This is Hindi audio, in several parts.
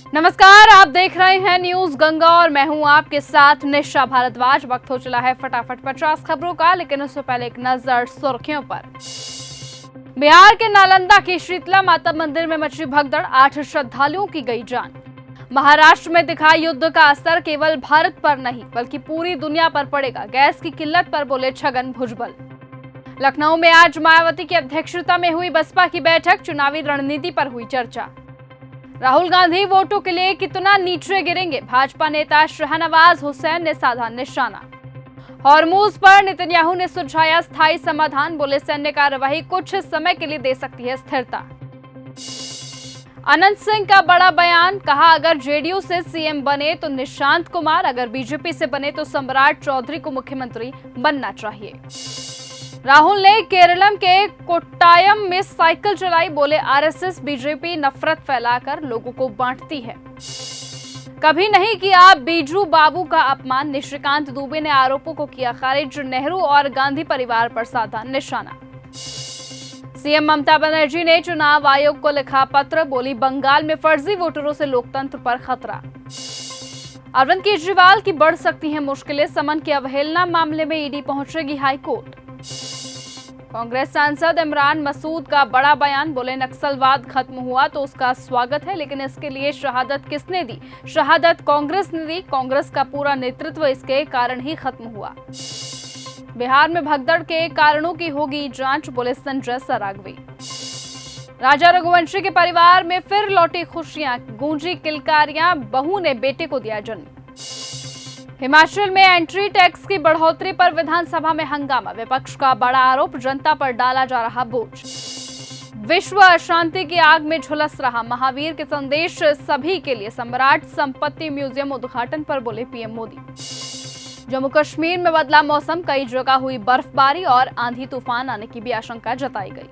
नमस्कार, आप देख रहे हैं न्यूज गंगा और मैं हूं आपके साथ निशा भारद्वाज। वक्त हो चला है फटाफट 50 खबरों का, लेकिन उससे पहले एक नजर सुर्खियों पर। बिहार के नालंदा की शीतला माता मंदिर में मची भगदड़, 8 श्रद्धालुओं की गई जान। महाराष्ट्र में दिखा युद्ध का असर केवल भारत पर नहीं बल्कि पूरी दुनिया पर पड़ेगा, गैस की किल्लत पर बोले छगन भुजबल। लखनऊ में आज मायावती की अध्यक्षता में हुई बसपा की बैठक, चुनावी रणनीति पर हुई चर्चा। राहुल गांधी वोटों के लिए कितना नीचे गिरेंगे, भाजपा नेता शाहनवाज हुसैन ने साधा निशाना। हॉर्मूज पर नेतन्याहू ने सुझाया स्थायी समाधान, बोले सैन्य कार्यवाही कुछ समय के लिए दे सकती है स्थिरता। अनंत सिंह का बड़ा बयान, कहा अगर जेडीयू से सीएम बने तो निशांत कुमार, अगर बीजेपी से बने तो सम्राट चौधरी को मुख्यमंत्री बनना चाहिए। राहुल ने केरलम के कोट्टायम में साइकिल चलाई, बोले आरएसएस बीजेपी नफरत फैलाकर लोगों को बांटती है। कभी नहीं किया बीजू बाबू का अपमान, निशिकांत दुबे ने आरोपों को किया खारिज, नेहरू और गांधी परिवार पर साधा निशाना। सीएम ममता बनर्जी ने चुनाव आयोग को लिखा पत्र, बोली बंगाल में फर्जी वोटरों से लोकतंत्र पर खतरा। अरविंद केजरीवाल की बढ़ सकती हैं मुश्किलें, समन की अवहेलना मामले में ईडी पहुंचेगी हाईकोर्ट। कांग्रेस सांसद इमरान मसूद का बड़ा बयान, बोले नक्सलवाद खत्म हुआ तो उसका स्वागत है, लेकिन इसके लिए शहादत किसने दी? शहादत कांग्रेस ने दी, कांग्रेस का पूरा नेतृत्व इसके कारण ही खत्म हुआ। बिहार में भगदड़ के कारणों की होगी जांच, बोले संजय सरागवी। राजा रघुवंशी के परिवार में फिर लौटी खुशियां, गूंजी किलकारियां, बहू ने बेटे को दिया जन्म। हिमाचल में एंट्री टैक्स की बढ़ोतरी पर विधानसभा में हंगामा, विपक्ष का बड़ा आरोप, जनता पर डाला जा रहा बोझ। विश्व अशांति की आग में झुलस रहा महावीर के संदेश सभी के लिए, सम्राट संपत्ति म्यूजियम उद्घाटन पर बोले पीएम मोदी। जम्मू कश्मीर में बदला मौसम, कई जगह हुई बर्फबारी और आंधी तूफान आने की भी आशंका जताई गई।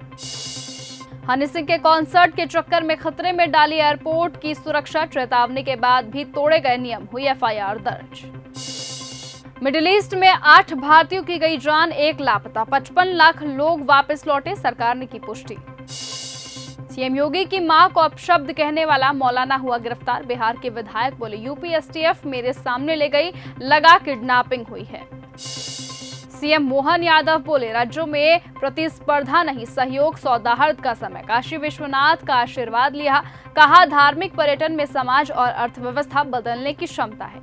हनी सिंह के कॉन्सर्ट के चक्कर में खतरे में डाली एयरपोर्ट की सुरक्षा, चेतावनी के बाद भी तोड़े गए नियम, हुई एफआईआर दर्ज। मिडिल ईस्ट में 8 भारतीयों की गई जान, 1 लापता, 55 लाख लोग वापस लौटे, सरकार ने की पुष्टि। सीएम योगी की मां को अपशब्द कहने वाला मौलाना हुआ गिरफ्तार, बिहार के विधायक बोले यूपी एसटीएफ मेरे सामने ले गई, लगा किडनैपिंग हुई है। सीएम मोहन यादव बोले राज्यों में प्रतिस्पर्धा नहीं, सहयोग सौहार्द का समय, काशी विश्वनाथ का आशीर्वाद लिया, कहा धार्मिक पर्यटन में समाज और अर्थव्यवस्था बदलने की क्षमता है।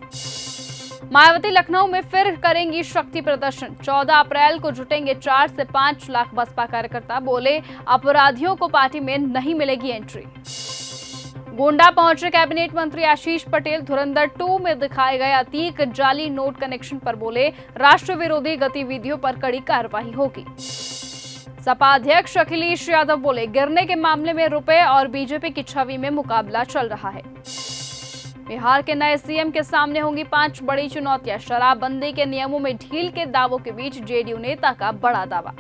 मायावती लखनऊ में फिर करेंगी शक्ति प्रदर्शन, 14 अप्रैल को जुटेंगे 4 से 5 लाख बसपा कार्यकर्ता, बोले अपराधियों को पार्टी में नहीं मिलेगी एंट्री। गोंडा पहुंचे कैबिनेट मंत्री आशीष पटेल, धुरंधर 2 में दिखाए गए अतीक जाली नोट कनेक्शन पर बोले राष्ट्र विरोधी गतिविधियों पर कड़ी कार्रवाई होगी। सपा अध्यक्ष अखिलेश यादव बोले गिरने के मामले में रुपए और बीजेपी की छवि में मुकाबला चल रहा है। बिहार के नए सीएम के सामने होंगी 5 बड़ी चुनौतियां, शराबबंदी के नियमों में ढील के दावों के बीच जेडीयू नेता का बड़ा दावा।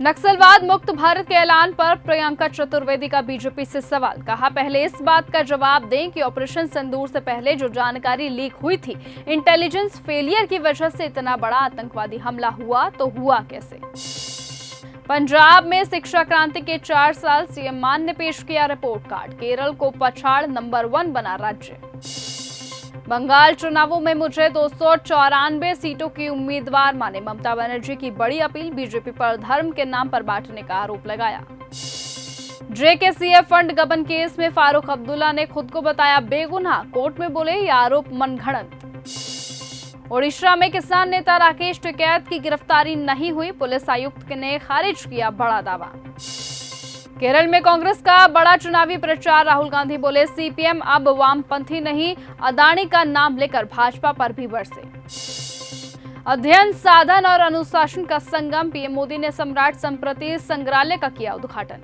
नक्सलवाद मुक्त भारत के ऐलान पर प्रियंका चतुर्वेदी का बीजेपी से सवाल, कहा पहले इस बात का जवाब दें कि ऑपरेशन सिंदूर से पहले जो जानकारी लीक हुई थी, इंटेलिजेंस फेलियर की वजह से इतना बड़ा आतंकवादी हमला हुआ तो हुआ कैसे। पंजाब में शिक्षा क्रांति के 4 साल, सीएम मान ने पेश किया रिपोर्ट कार्ड, केरल को पछाड़ नंबर 1 बना राज्य। बंगाल चुनावों में मुझे 294 सीटों की उम्मीदवार माने, ममता बनर्जी की बड़ी अपील, बीजेपी पर धर्म के नाम पर बांटने का आरोप लगाया। जेकेसीएफ फंड गबन केस में फारूक अब्दुल्ला ने खुद को बताया बेगुनाह, कोर्ट में बोले ये आरोप मनगढ़ंत। ओडिशा में किसान नेता राकेश टिकैत की गिरफ्तारी नहीं हुई, पुलिस आयुक्त ने खारिज किया बड़ा दावा। केरल में कांग्रेस का बड़ा चुनावी प्रचार, राहुल गांधी बोले सीपीएम अब वामपंथी नहीं, अदानी का नाम लेकर भाजपा पर भी बरसे। अध्ययन, साधन और अनुशासन का संगम, पीएम मोदी ने सम्राट संप्रति संग्रहालय का किया उद्घाटन।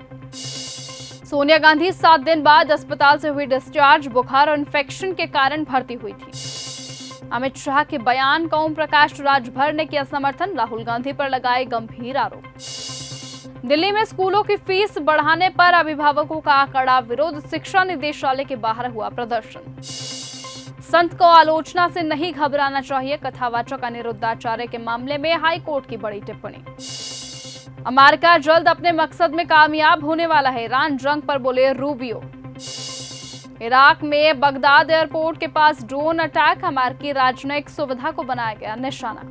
सोनिया गांधी 7 दिन बाद अस्पताल से हुई डिस्चार्ज, बुखार और इन्फेक्शन के कारण भर्ती हुई थी। अमित शाह के बयान का ओम प्रकाश राजभर ने किया समर्थन, राहुल गांधी पर लगाए गंभीर आरोप। दिल्ली में स्कूलों की फीस बढ़ाने पर अभिभावकों का कड़ा विरोध, शिक्षा निदेशालय के बाहर हुआ प्रदर्शन। संत को आलोचना से नहीं घबराना चाहिए, कथावाचक अनिरुद्धाचार्य के मामले में हाईकोर्ट की बड़ी टिप्पणी। अमेरिका जल्द अपने मकसद में कामयाब होने वाला है, ईरान जंग पर बोले रूबियो। इराक में बगदाद एयरपोर्ट के पास ड्रोन अटैक, अमेरिकी राजनयिक सुविधा को बनाया गया निशाना।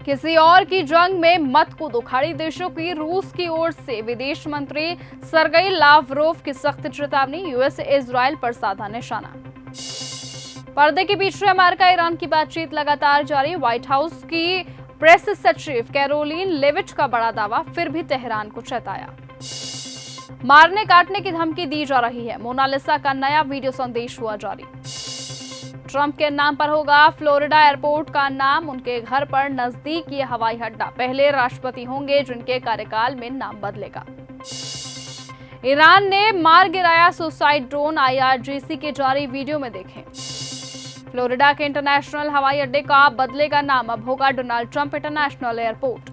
किसी और की जंग में मत कूदो, खाड़ी देशों की रूस की ओर से विदेश मंत्री सरगई लावरोव की सख्त चेतावनी, यूएस इजराइल पर साधा निशाना। पर्दे के पीछे अमेरिका ईरान की बातचीत लगातार जारी, व्हाइट हाउस की प्रेस सचिव कैरोलिन लेविट का बड़ा दावा, फिर भी तेहरान को चेताया। मारने काटने की धमकी दी जा रही है, मोनालिसा का नया वीडियो संदेश हुआ जारी। ट्रंप के नाम पर होगा फ्लोरिडा एयरपोर्ट का नाम, उनके घर पर नजदीक ये हवाई अड्डा, पहले राष्ट्रपति होंगे जिनके कार्यकाल में नाम बदलेगा। ईरान ने मार गिराया सुसाइड ड्रोन, IRGC के जारी वीडियो में देखें। फ्लोरिडा के इंटरनेशनल हवाई अड्डे का बदलेगा नाम, अब होगा Donald Trump international airport.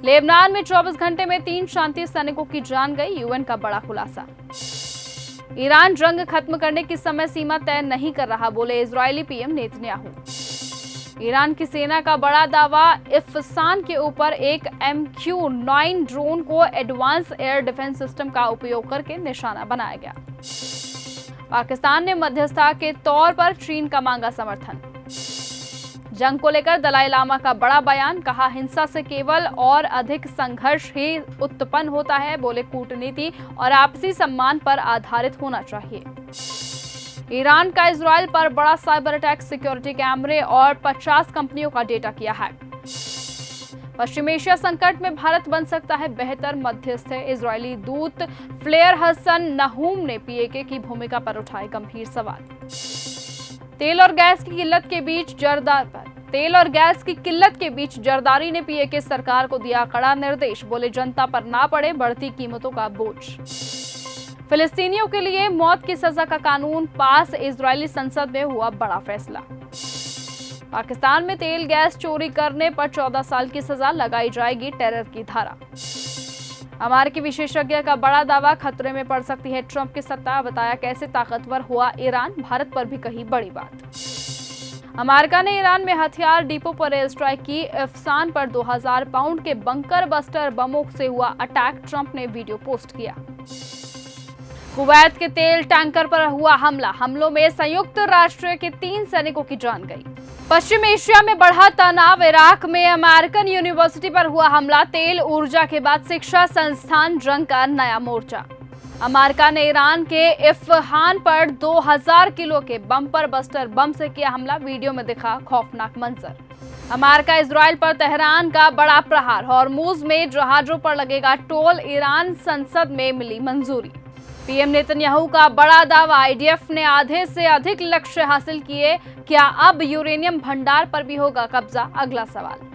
Lebanon में 24 घंटे में 3 शांति सैनिकों की जान गई, यूएन का बड़ा खुलासा। ईरान जंग खत्म करने की समय सीमा तय नहीं कर रहा, बोले इजरायली पीएम नेतन्याहू। ईरान की सेना का बड़ा दावा, इफ्सान के ऊपर एक MQ-9 ड्रोन को एडवांस एयर डिफेंस सिस्टम का उपयोग करके निशाना बनाया गया। पाकिस्तान ने मध्यस्थता के तौर पर चीन का मांगा समर्थन। जंग को लेकर दलाई लामा का बड़ा बयान, कहा हिंसा से केवल और अधिक संघर्ष ही उत्पन्न होता है, बोले कूटनीति और आपसी सम्मान पर आधारित होना चाहिए। ईरान का इजराइल पर बड़ा साइबर अटैक, सिक्योरिटी कैमरे और 50 कंपनियों का डेटा किया हैक। पश्चिम एशिया संकट में भारत बन सकता है बेहतर मध्यस्थ, इजरायली दूत फ्लेयर हसन नहूम ने PAK की भूमिका पर उठाए गंभीर सवाल। तेल और गैस की किल्लत के बीच जरदारी ने PAK सरकार को दिया कड़ा निर्देश, बोले जनता पर ना पड़े बढ़ती कीमतों का बोझ। फिलिस्तीनियों के लिए मौत की सजा का कानून पास, इजरायली संसद में हुआ बड़ा फैसला। पाकिस्तान में तेल गैस चोरी करने पर 14 साल की सजा लगाई जाएगी, टेरर की धारा। अमेरिकी विशेषज्ञ का बड़ा दावा, खतरे में पड़ सकती है ट्रंप की सत्ता, बताया कैसे ताकतवर हुआ ईरान, भारत पर भी कही बड़ी बात। अमेरिका ने ईरान में हथियार डिपो पर एयर स्ट्राइक की, इफ्सान पर 2000 पाउंड के बंकर बस्टर बमों से हुआ अटैक, ट्रंप ने वीडियो पोस्ट किया। कुवैत के तेल टैंकर पर हुआ हमला, हमलों में संयुक्त राष्ट्र के 3 सैनिकों की जान गई। पश्चिम एशिया में बढ़ा तनाव, इराक में अमेरिकन यूनिवर्सिटी पर हुआ हमला, तेल ऊर्जा के बाद शिक्षा संस्थान जंग का नया मोर्चा। अमेरिका ने ईरान के इस्फहान पर 2000 किलो के बम्पर बस्टर बम से किया हमला, वीडियो में दिखा खौफनाक मंजर। अमेरिका इजराइल पर तेहरान का बड़ा प्रहार, हॉर्मुज में जहाजों पर लगेगा टोल, ईरान संसद में मिली मंजूरी। पीएम नेतन्याहू का बड़ा दावा, IDF ने आधे से अधिक लक्ष्य हासिल किए, क्या अब यूरेनियम भंडार पर भी होगा कब्जा, अगला सवाल।